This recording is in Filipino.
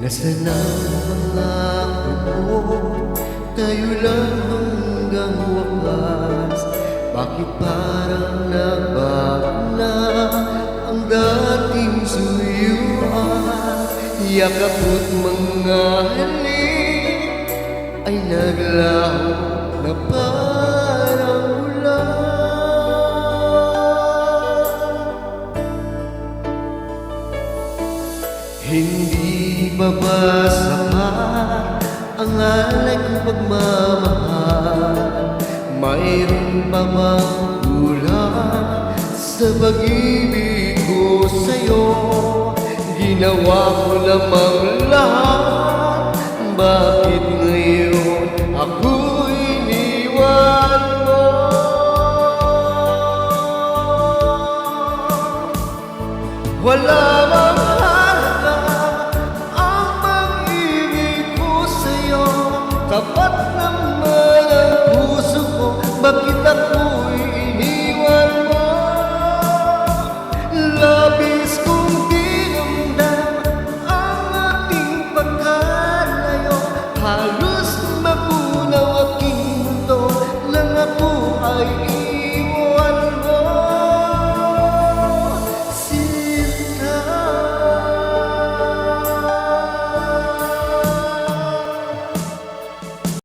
Nasaan ang pangako mo? Tayo lang hanggang wakas. Bakit parang nabago na ang dating suyuan? Yakap mo't mga halik ay naglaho na parang ulan. Hindi pa ba sapat ang alay kong pagmamahal? Mayroon pa bang kulang sa pag-ibig ko sa'yo? Ginawa ko namang lahat, bakit ngayon ako'y iniwan mo? Wala bang halaga ang pag-ibig ko sa'yo? Tapat naman ang puso ko, bakit ako'y iniwan mo? Labis